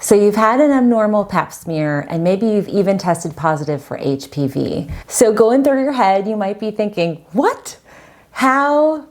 So you've had an abnormal pap smear and maybe you've even tested positive for HPV. So going through your head, you might be thinking, what? How?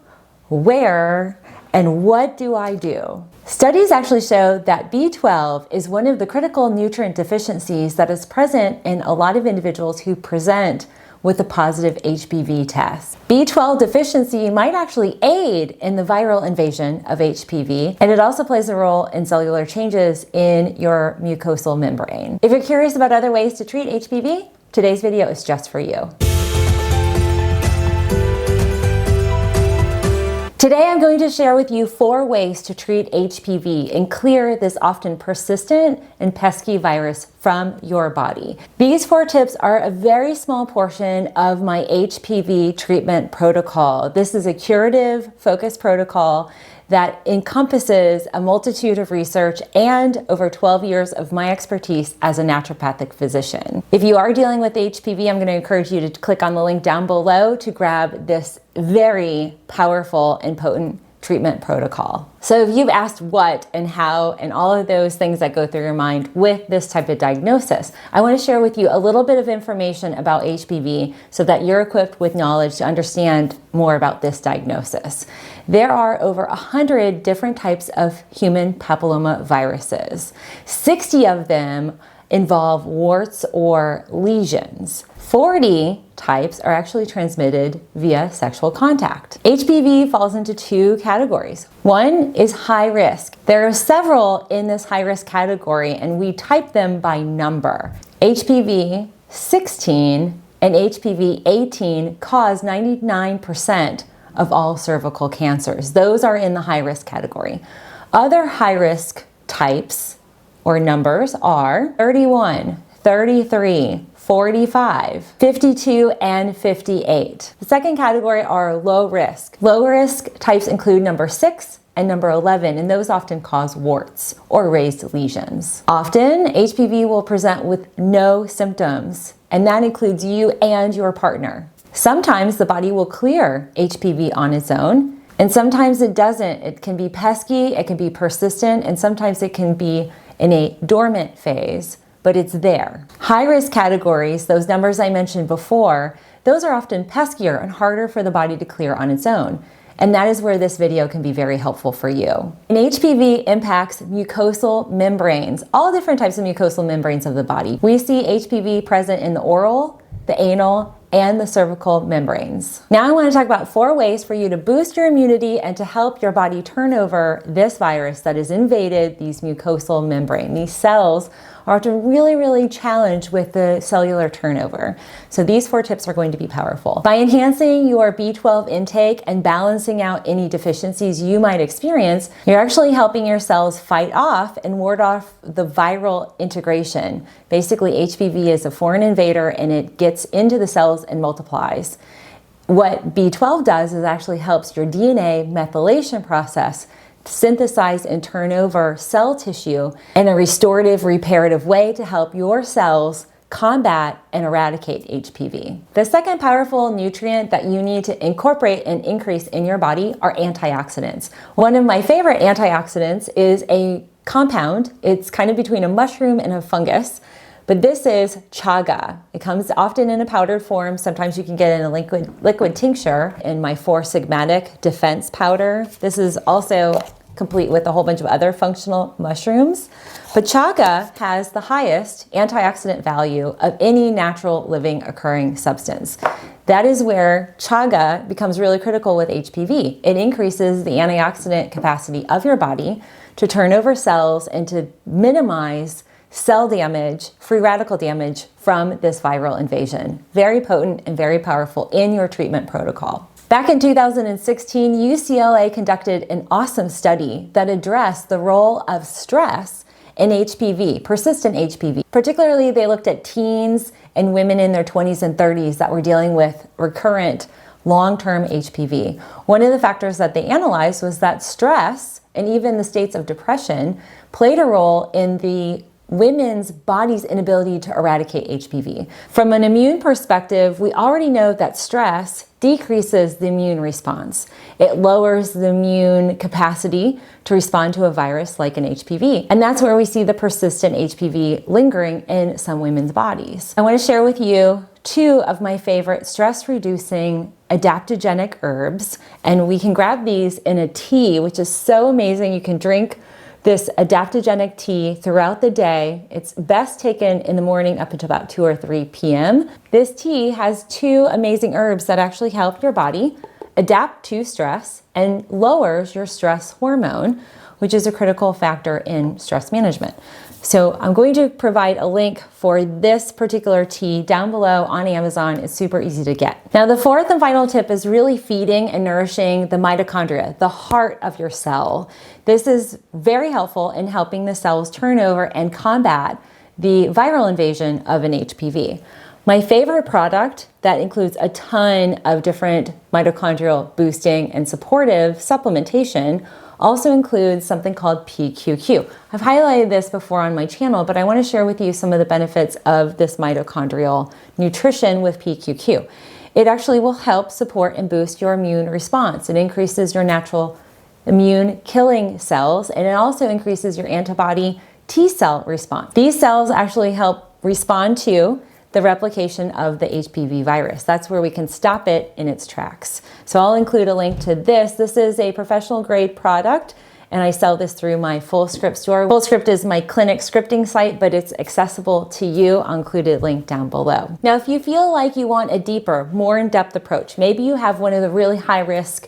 Where? And what do I do? Studies actually show that B12 is one of the critical nutrient deficiencies that is present in a lot of individuals who present with a positive HPV test. B12 deficiency might actually aid in the viral invasion of HPV, and it also plays a role in cellular changes in your mucosal membrane. If you're curious about other ways to treat HPV, today's video is just for you. Today I'm going to share with you 4 ways to treat HPV and clear this often persistent and pesky virus from your body. These 4 tips are a very small portion of my HPV treatment protocol. This is a curative focused protocol that encompasses a multitude of research and over 12 years of my expertise as a naturopathic physician. If you are dealing with HPV, I'm going to encourage you to click on the link down below to grab this very powerful and potent treatment protocol. So if you've asked what and how and all of those things that go through your mind with this type of diagnosis, I want to share with you a little bit of information about HPV so that you're equipped with knowledge to understand more about this diagnosis. There are over 100 different types of human papilloma viruses. 60 of them involve warts or lesions. 40 types are actually transmitted via sexual contact. HPV falls into 2 categories. One is high risk. There are several in this high risk category and we type them by number. HPV 16 and HPV 18 cause 99% of all cervical cancers. Those are in the high risk category. Other high risk types or numbers are 31, 33, 45, 52, and 58. The second category are low risk. Low risk types include number 6 and number 11, and those often cause warts or raised lesions. Often, HPV will present with no symptoms, and that includes you and your partner. Sometimes the body will clear HPV on its own, and sometimes it doesn't. It can be pesky, it can be persistent, and sometimes it can be in a dormant phase, but it's there. High risk categories, those numbers I mentioned before, those are often peskier and harder for the body to clear on its own. And that is where this video can be very helpful for you. And HPV impacts mucosal membranes, all different types of mucosal membranes of the body. We see HPV present in the oral, the anal, and the cervical membranes. Now I want to talk about 4 ways for you to boost your immunity and to help your body turn over this virus that has invaded these mucosal membrane. These cells are often really challenged with the cellular turnover. So these 4 tips are going to be powerful. By enhancing your B12 intake and balancing out any deficiencies you might experience, you're actually helping your cells fight off and ward off the viral integration. Basically, HPV is a foreign invader and it gets into the cells and multiplies. What B12 does is actually helps your DNA methylation process synthesize and turn over cell tissue in a restorative, reparative way to help your cells combat and eradicate HPV. The second powerful nutrient that you need to incorporate and increase in your body are antioxidants. One of my favorite antioxidants is a compound. It's kind of between a mushroom and a fungus, but this is chaga. It comes often in a powdered form. Sometimes you can get it in a liquid tincture in my 4-sigmatic defense powder. This is also complete with a whole bunch of other functional mushrooms. But chaga has the highest antioxidant value of any natural living occurring substance. That is where chaga becomes really critical with HPV. It increases the antioxidant capacity of your body to turn over cells and to minimize cell damage, free radical damage from this viral invasion. Very potent and very powerful in your treatment protocol. Back in 2016, UCLA conducted an awesome study that addressed the role of stress in HPV, persistent HPV. Particularly, they looked at teens and women in their 20s and 30s that were dealing with recurrent long-term HPV. One of the factors that they analyzed was that stress and even the states of depression played a role in the women's body's inability to eradicate HPV. From an immune perspective, we already know that stress decreases the immune response. It lowers the immune capacity to respond to a virus like an HPV. And that's where we see the persistent HPV lingering in some women's bodies. I want to share with you 2 of my favorite stress-reducing adaptogenic herbs, and we can grab these in a tea, which is so amazing. You can drink this adaptogenic tea throughout the day. It's best taken in the morning up until about 2 or 3 p.m. This tea has 2 amazing herbs that actually help your body adapt to stress and lowers your stress hormone, which is a critical factor in stress management. So I'm going to provide a link for this particular tea down below on Amazon. It's super easy to get. Now, the 4th and final tip is really feeding and nourishing the mitochondria, the heart of your cell. This is very helpful in helping the cells turn over and combat the viral invasion of an HPV. My favorite product that includes a ton of different mitochondrial boosting and supportive supplementation also includes something called PQQ. I've highlighted this before on my channel, but I want to share with you some of the benefits of this mitochondrial nutrition with PQQ. It actually will help support and boost your immune response. It increases your natural immune killing cells, and it also increases your antibody T cell response. These cells actually help respond to the replication of the HPV virus. That's where we can stop it in its tracks. So I'll include a link to this. This is a professional grade product, and I sell this through my FullScript store. FullScript is my clinic scripting site, but it's accessible to you. I'll include a link down below. Now, if you feel like you want a deeper, more in-depth approach, maybe you have one of the really high-risk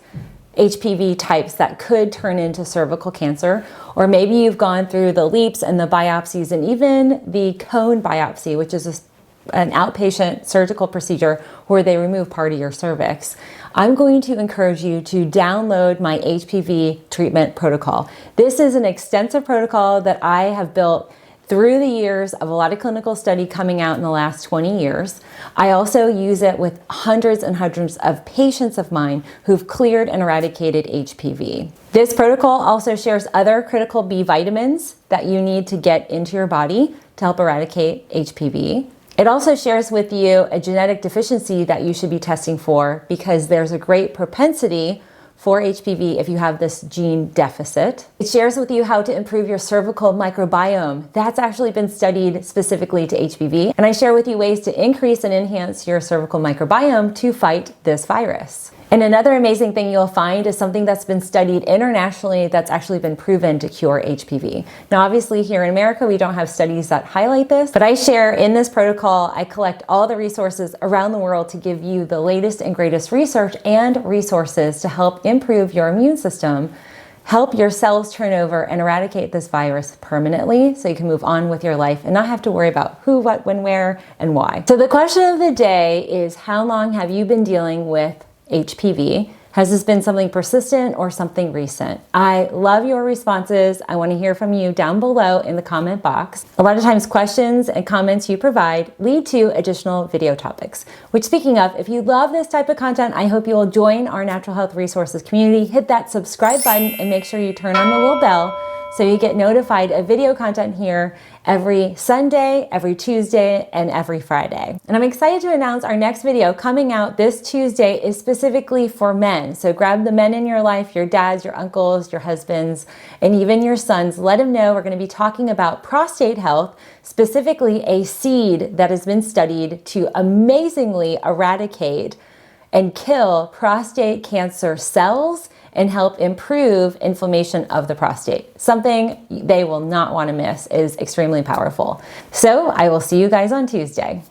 HPV types that could turn into cervical cancer, or maybe you've gone through the leaps and the biopsies and even the cone biopsy, which is an outpatient surgical procedure where they remove part of your cervix. I'm going to encourage you to download my HPV treatment protocol. This is an extensive protocol that I have built through the years of a lot of clinical study coming out in the last 20 years. I also use it with hundreds and hundreds of patients of mine who've cleared and eradicated HPV. This protocol also shares other critical B vitamins that you need to get into your body to help eradicate HPV. It also shares with you a genetic deficiency that you should be testing for, because there's a great propensity for HPV if you have this gene deficit. It shares with you how to improve your cervical microbiome. That's actually been studied specifically to HPV. And I share with you ways to increase and enhance your cervical microbiome to fight this virus. And another amazing thing you'll find is something that's been studied internationally that's actually been proven to cure HPV. Now, obviously here in America, we don't have studies that highlight this, but I share in this protocol, I collect all the resources around the world to give you the latest and greatest research and resources to help improve your immune system, help your cells turn over and eradicate this virus permanently so you can move on with your life and not have to worry about who, what, when, where, and why. So the question of the day is, how long have you been dealing with HPV? Has this been something persistent or something recent? I love your responses. I want to hear from you down below in the comment box. A lot of times questions and comments you provide lead to additional video topics, which, speaking of, if you love this type of content, I hope you will join our Natural Health Resources community. Hit that subscribe button and make sure you turn on the little bell so you get notified of video content here every Sunday, every Tuesday, and every Friday. And I'm excited to announce our next video coming out this Tuesday is specifically for men. So grab the men in your life, your dads, your uncles, your husbands, and even your sons. Let them know we're going to be talking about prostate health, specifically a seed that has been studied to amazingly eradicate and kill prostate cancer cells and help improve inflammation of the prostate. Something they will not want to miss, is extremely powerful. So I will see you guys on Tuesday.